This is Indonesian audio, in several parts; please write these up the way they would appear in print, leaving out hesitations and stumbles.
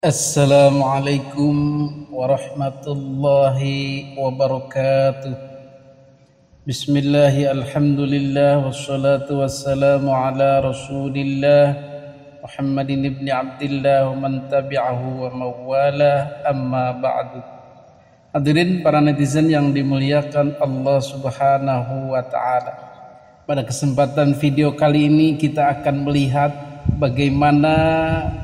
Assalamualaikum warahmatullahi wabarakatuh. Bismillahi alhamdulillah wassalatu wassalamu ala rasulillah Muhammadin ibni abdillah wa man tabi'ahu wa mawala amma ba'du. Hadirin para netizen yang dimuliakan Allah subhanahu wa ta'ala, pada kesempatan video kali ini kita akan melihat bagaimana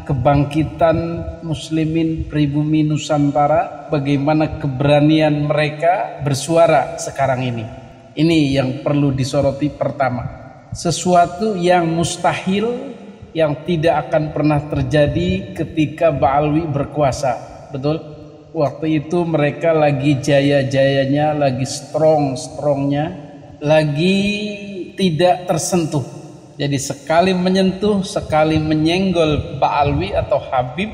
kebangkitan muslimin pribumi Nusantara, bagaimana keberanian mereka bersuara sekarang ini. Ini yang perlu disoroti pertama. Sesuatu yang mustahil, yang tidak akan pernah terjadi ketika Ba'alwi berkuasa. Betul? Waktu itu mereka lagi jaya-jayanya, lagi strong-strongnya, lagi tidak tersentuh. Jadi sekali menyentuh, sekali menyenggol Ba'alwi atau Habib,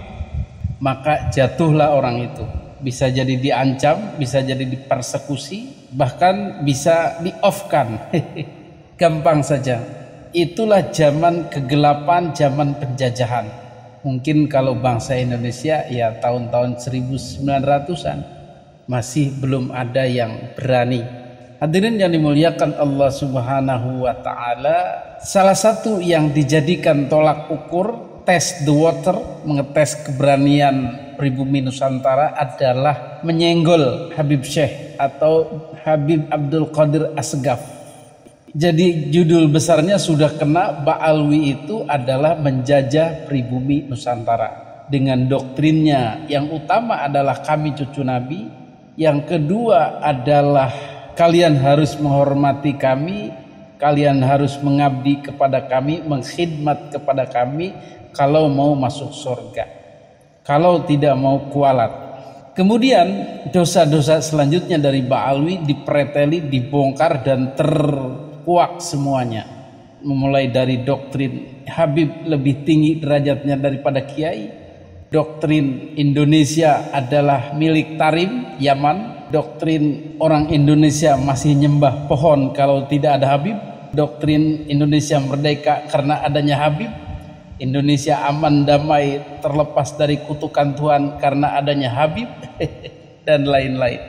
maka jatuhlah orang itu. Bisa jadi diancam, bisa jadi dipersekusi, bahkan bisa di-off-kan. Gampang saja. Itulah zaman kegelapan, zaman penjajahan. Mungkin kalau bangsa Indonesia ya tahun-tahun 1900-an masih belum ada yang berani. Hadirin yang dimuliakan Allah subhanahu wa ta'ala, salah satu yang dijadikan tolak ukur, test the water, mengetes keberanian pribumi Nusantara adalah menyenggol Habib Syekh atau Habib Abdul Qadir Asgaf. Jadi judul besarnya sudah kena, Ba'alwi itu adalah menjajah pribumi Nusantara. Dengan doktrinnya yang utama adalah kami cucu Nabi, yang kedua adalah kalian harus menghormati kami, kalian harus mengabdi kepada kami, mengkhidmat kepada kami kalau mau masuk surga, kalau tidak mau kualat. Kemudian dosa-dosa selanjutnya dari Ba'alwi dipreteli, dibongkar dan terkuak semuanya. Memulai dari doktrin Habib lebih tinggi derajatnya daripada Kiai, doktrin Indonesia adalah milik Tarim, Yaman, doktrin orang Indonesia masih nyembah pohon kalau tidak ada Habib, doktrin Indonesia merdeka karena adanya Habib, Indonesia aman damai terlepas dari kutukan Tuhan karena adanya Habib, dan lain-lain.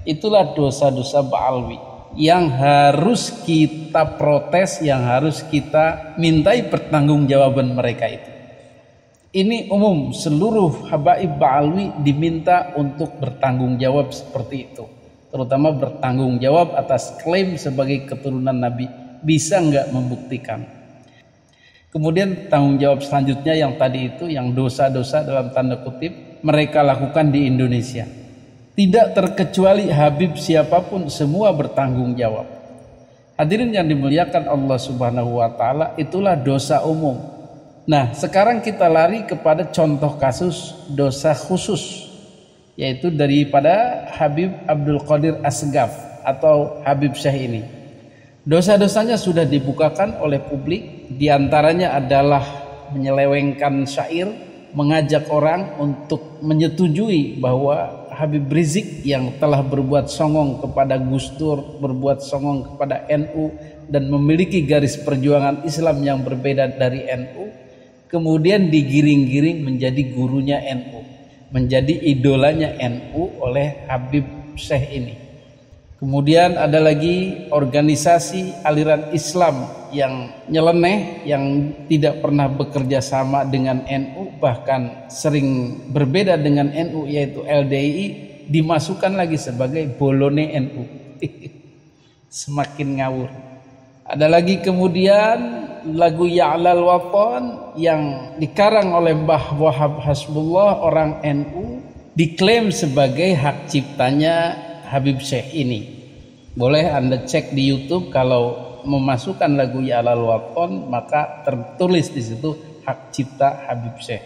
Itulah dosa-dosa Ba'alwi yang harus kita protes, yang harus kita mintai pertanggungjawaban mereka itu. Ini umum, seluruh habaib Ba'alwi diminta untuk bertanggung jawab seperti itu, terutama bertanggung jawab atas klaim sebagai keturunan Nabi. Bisa nggak membuktikan? Kemudian tanggung jawab selanjutnya yang tadi itu, yang dosa-dosa dalam tanda kutip mereka lakukan di Indonesia, tidak terkecuali Habib siapapun, semua bertanggung jawab. Hadirin yang dimuliakan Allah subhanahu wa ta'ala, itulah dosa umum. Nah, sekarang kita lari kepada contoh kasus dosa khusus, yaitu daripada Habib Abdul Qadir Asgaf atau Habib Syekh ini. Dosa-dosanya sudah dibukakan oleh publik, diantaranya adalah menyelewengkan syair, mengajak orang untuk menyetujui bahwa Habib Rizik yang telah berbuat songong kepada Gus Dur, berbuat songong kepada NU, dan memiliki garis perjuangan Islam yang berbeda dari NU, kemudian digiring-giring menjadi gurunya NU, menjadi idolanya NU oleh Habib Syekh ini. Kemudian ada lagi organisasi aliran Islam yang nyeleneh, yang tidak pernah bekerja sama dengan NU, bahkan sering berbeda dengan NU, yaitu LDI, dimasukkan lagi sebagai bolone NU. Semakin ngawur. Ada lagi kemudian lagu Ya'lal Watan yang dikarang oleh Mbah Wahab Hasbullah, orang NU, diklaim sebagai hak ciptanya Habib Syekh ini. Boleh Anda cek di YouTube, kalau memasukkan lagu Ya'lal Watan maka tertulis di situ hak cipta Habib Syekh.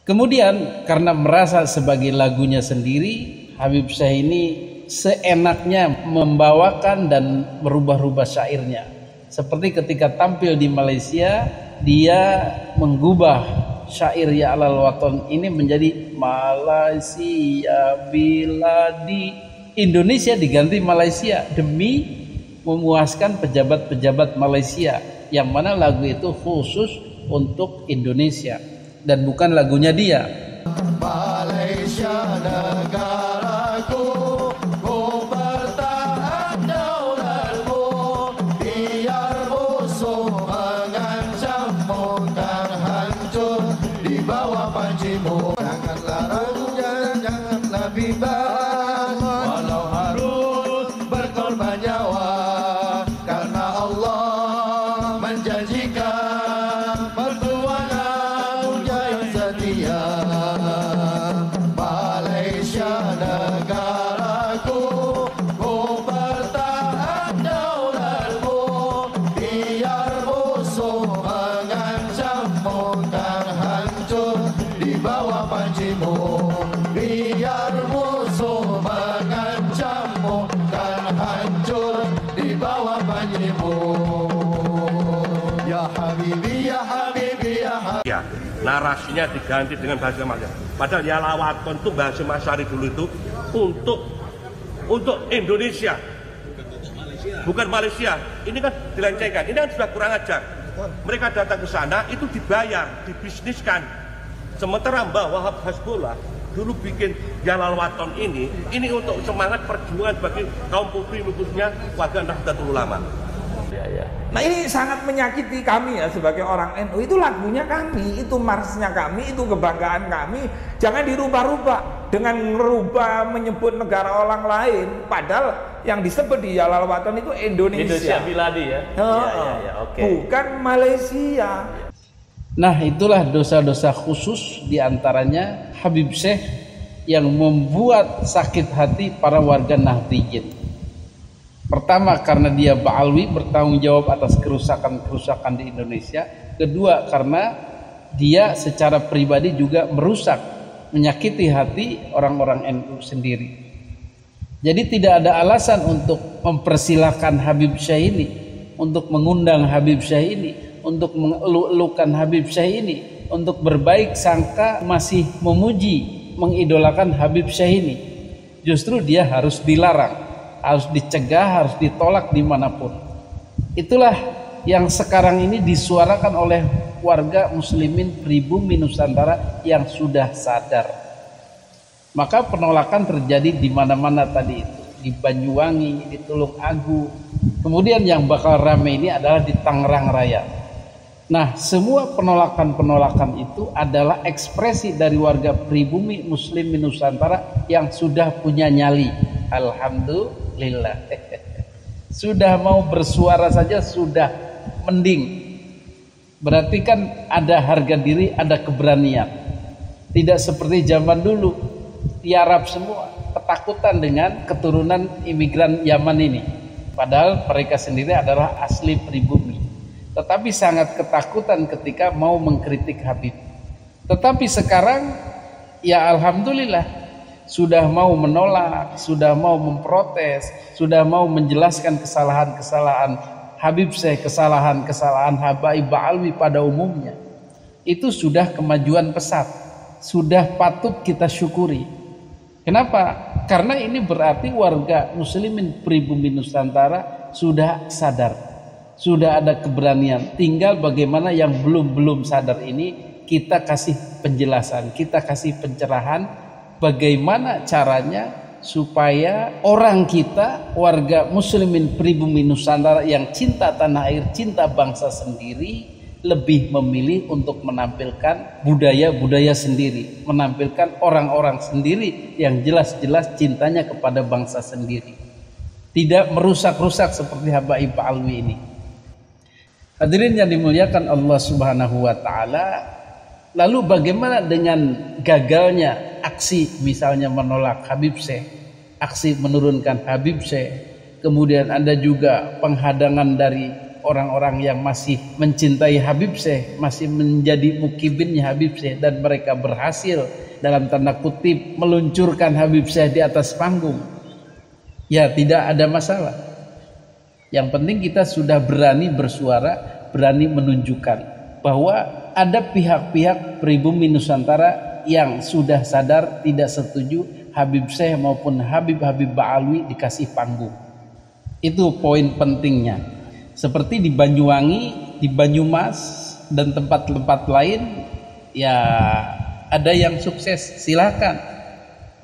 Kemudian karena merasa sebagai lagunya sendiri, Habib Syekh ini seenaknya membawakan dan merubah-rubah syairnya. Seperti ketika tampil di Malaysia, dia mengubah syair Ya'lal Watan ini menjadi Malaysia bila di Indonesia, diganti Malaysia demi memuaskan pejabat-pejabat Malaysia, yang mana lagu itu khusus untuk Indonesia dan bukan lagunya dia. Malaysia negaraku, ku bertahan daulatmu, biar musuh mengancammu kan hancur di bawah pancimu. Janganlah ragu, janganlah bimbang, walau harus berkorban nyawa, karena Allah menjanjikan perjuangan yang setia. Malaysia negaraku, ku bertahan daulatmu, biar musuh mengancammu kan hancur di bawah pancimu, biar musuh mengancammu kan hancur di bawah pancimu. Ya Habibi, ya Habibi, ya Habibi. Ya, narasinya diganti dengan bahasa Masyari. Padahal ya lawaton itu bahasa Masyari dulu itu untuk Indonesia, bukan Malaysia. Ini kan dilencengkan, ini kan sudah kurang ajar. Mereka datang ke sana itu dibayar, dibisniskan. Sementara Mbah Wahab Hasbullah dulu bikin Jalal Waton ini untuk semangat perjuangan bagi kaum putri khususnya warga Nahdlatul Ulama. Nah ini sangat menyakiti kami ya sebagai orang NU. Itu lagunya kami, itu marsnya kami, itu kebanggaan kami. Jangan dirubah-rubah dengan merubah menyebut negara orang lain. Padahal yang disebut di Jalal Waton itu Indonesia. Indonesia Biladi ya. Okay. Bukan Malaysia. Nah, itulah dosa-dosa khusus diantaranya Habib Syekh yang membuat sakit hati para warga Nahdliyin. Pertama, karena dia Ba'alwi, bertanggung jawab atas kerusakan-kerusakan di Indonesia. Kedua, karena dia secara pribadi juga merusak, menyakiti hati orang-orang NU sendiri. Jadi tidak ada alasan untuk mempersilahkan Habib Syekh ini, untuk mengundang Habib Syekh ini, untuk mengeluh-elukan Habib Syekh ini, untuk berbaik sangka masih memuji, mengidolakan Habib Syekh ini. Justru dia harus dilarang, harus dicegah, harus ditolak dimanapun. Itulah yang sekarang ini disuarakan oleh warga muslimin pribumi Nusantara yang sudah sadar. Maka penolakan terjadi di mana-mana tadi itu, di Banyuwangi, di Tulung Agung. Kemudian yang bakal ramai ini adalah di Tangerang Raya. Nah, semua penolakan-penolakan itu adalah ekspresi dari warga pribumi muslim Nusantara yang sudah punya nyali. Alhamdulillah. Sudah mau bersuara saja sudah mending. Berarti kan ada harga diri, ada keberanian. Tidak seperti zaman dulu, tiarap semua, ketakutan dengan keturunan imigran Yaman ini. Padahal mereka sendiri adalah asli pribumi. Tetapi sangat ketakutan ketika mau mengkritik Habib. Tetapi sekarang ya alhamdulillah sudah mau menolak, sudah mau memprotes, sudah mau menjelaskan kesalahan-kesalahan Habib Syekh, kesalahan-kesalahan Habaib Ba'alwi pada umumnya. Itu sudah kemajuan pesat, sudah patut kita syukuri. Kenapa? Karena ini berarti warga muslimin pribumi Nusantara sudah sadar, sudah ada keberanian. Tinggal bagaimana yang belum sadar ini kita kasih penjelasan, kita kasih pencerahan bagaimana caranya supaya orang kita, warga muslimin pribumi Nusantara yang cinta tanah air, cinta bangsa sendiri, lebih memilih untuk menampilkan budaya-budaya sendiri, menampilkan orang-orang sendiri yang jelas-jelas cintanya kepada bangsa sendiri, tidak merusak-rusak seperti Habaib Ba'alwi ini. Hadirin yang dimuliakan Allah Subhanahu wa taala, lalu bagaimana dengan gagalnya aksi misalnya menolak Habib Syekh, aksi menurunkan Habib Syekh, kemudian ada juga penghadangan dari orang-orang yang masih mencintai Habib Syekh, masih menjadi mukibinnya Habib Syekh, dan mereka berhasil dalam tanda kutip meluncurkan Habib Syekh di atas panggung. Ya tidak ada masalah. Yang penting kita sudah berani bersuara, berani menunjukkan bahwa ada pihak-pihak pribumi Nusantara yang sudah sadar tidak setuju Habib Syekh maupun Habib-Habib Ba'alwi dikasih panggung. Itu poin pentingnya. Seperti di Banyuwangi, di Banyumas, dan tempat-tempat lain, ya ada yang sukses, silakan.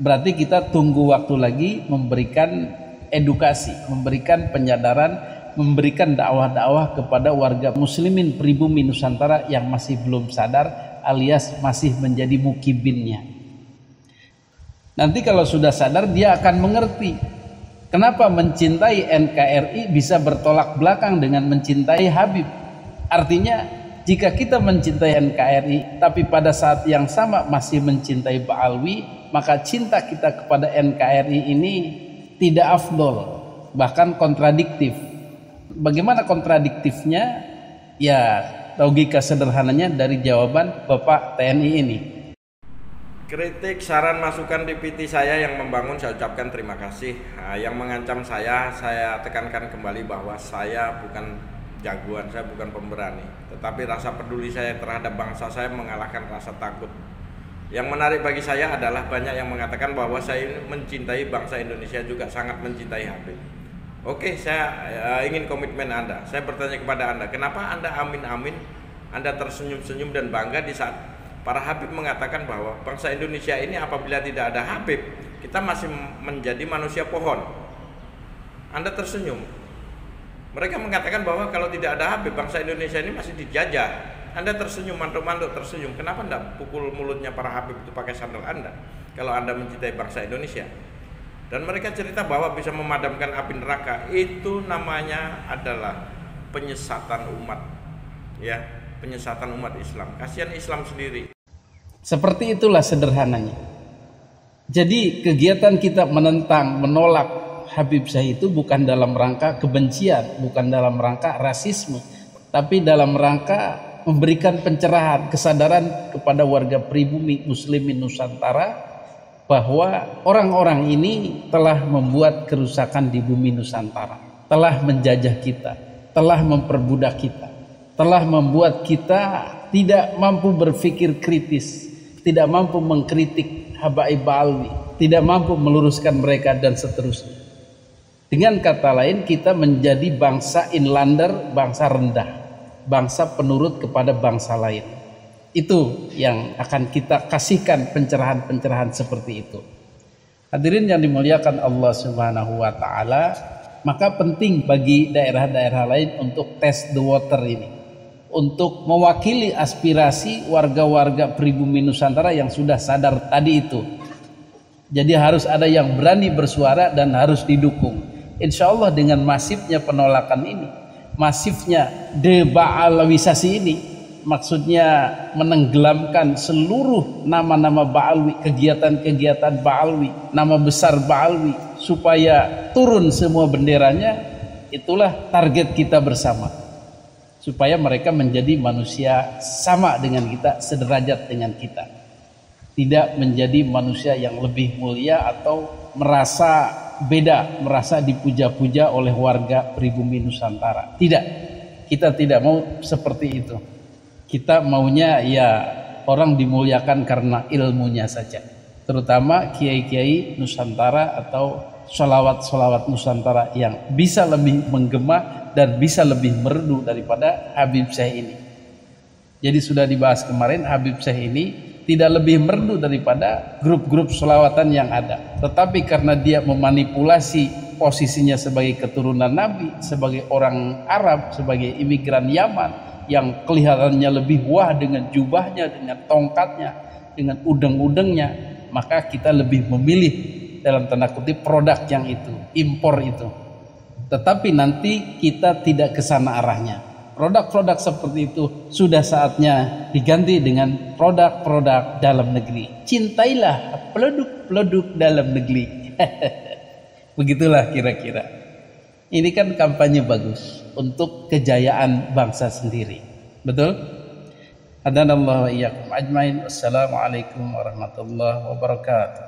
Berarti kita tunggu waktu lagi memberikan edukasi, memberikan penyadaran, memberikan dakwah-dakwah kepada warga muslimin pribumi Nusantara yang masih belum sadar alias masih menjadi mukibinnya. Nanti kalau sudah sadar dia akan mengerti kenapa mencintai NKRI bisa bertolak belakang dengan mencintai Habib. Artinya jika kita mencintai NKRI tapi pada saat yang sama masih mencintai Ba'alwi, maka cinta kita kepada NKRI ini tidak afdol, bahkan kontradiktif. Bagaimana kontradiktifnya? Ya, logika sederhananya dari jawaban Bapak TNI ini. Kritik, saran, masukan di PT saya yang membangun saya ucapkan terima kasih. Yang mengancam saya tekankan kembali bahwa saya bukan jagoan, saya bukan pemberani. Tetapi rasa peduli saya terhadap bangsa saya mengalahkan rasa takut. Yang menarik bagi saya adalah banyak yang mengatakan bahwa saya mencintai bangsa Indonesia juga sangat mencintai Habib. Oke, saya ingin komitmen Anda. Saya bertanya kepada Anda, kenapa Anda amin-amin, Anda tersenyum-senyum dan bangga di saat para Habib mengatakan bahwa bangsa Indonesia ini apabila tidak ada Habib, kita masih menjadi manusia pohon. Anda tersenyum. Mereka mengatakan bahwa kalau tidak ada Habib, bangsa Indonesia ini masih dijajah. Anda tersenyum, mantuk-mantuk tersenyum. Kenapa Anda pukul mulutnya para Habib itu pakai sandal Anda kalau Anda mencintai bangsa Indonesia? Dan mereka cerita bahwa bisa memadamkan api neraka. Itu namanya adalah penyesatan umat, ya, penyesatan umat Islam. Kasihan Islam sendiri. Seperti itulah sederhananya. Jadi kegiatan kita menentang, menolak Habib Syekh itu bukan dalam rangka kebencian, bukan dalam rangka rasisme, tapi dalam rangka memberikan pencerahan, kesadaran kepada warga pribumi muslimin Nusantara bahwa orang-orang ini telah membuat kerusakan di bumi Nusantara, telah menjajah kita, telah memperbudak kita, telah membuat kita tidak mampu berpikir kritis, tidak mampu mengkritik Habaib Ba'alwi, tidak mampu meluruskan mereka dan seterusnya. Dengan kata lain, kita menjadi bangsa inlander, bangsa rendah, bangsa penurut kepada bangsa lain. Itu yang akan kita kasihkan pencerahan-pencerahan seperti itu. Hadirin yang dimuliakan Allah Subhanahu wa taala, maka penting bagi daerah-daerah lain untuk test the water ini, untuk mewakili aspirasi warga-warga pribumi Nusantara yang sudah sadar tadi itu. Jadi harus ada yang berani bersuara dan harus didukung. Insya Allah dengan masifnya penolakan ini, masifnya deba'alawisasi ini, maksudnya menenggelamkan seluruh nama-nama Ba'alwi, kegiatan-kegiatan Ba'alwi, nama besar Ba'alwi, supaya turun semua benderanya. Itulah target kita bersama, supaya mereka menjadi manusia sama dengan kita, sederajat dengan kita, tidak menjadi manusia yang lebih mulia atau merasa beda, merasa dipuja-puja oleh warga pribumi Nusantara. Tidak, kita tidak mau seperti itu. Kita maunya ya orang dimuliakan karena ilmunya saja, terutama kiai-kiai Nusantara atau sholawat-sholawat Nusantara yang bisa lebih menggema dan bisa lebih merdu daripada Habib Syekh ini. Jadi sudah dibahas kemarin, Habib Syekh ini tidak lebih merdu daripada grup-grup sholawatan yang ada, tetapi karena dia memanipulasi posisinya sebagai keturunan Nabi, sebagai orang Arab, sebagai imigran Yaman yang kelihatannya lebih wah dengan jubahnya, dengan tongkatnya, dengan udeng-udengnya, maka kita lebih memilih dalam tanda kutip produk yang itu, impor itu. Tetapi nanti kita tidak ke sana arahnya. Produk-produk seperti itu sudah saatnya diganti dengan produk-produk dalam negeri. Cintailah produk-produk dalam negeri. Begitulah kira-kira. Ini kan kampanye bagus untuk kejayaan bangsa sendiri. Betul? Hadanallahu wa iyyakum ajmain. Wassalamualaikum warahmatullahi wabarakatuh.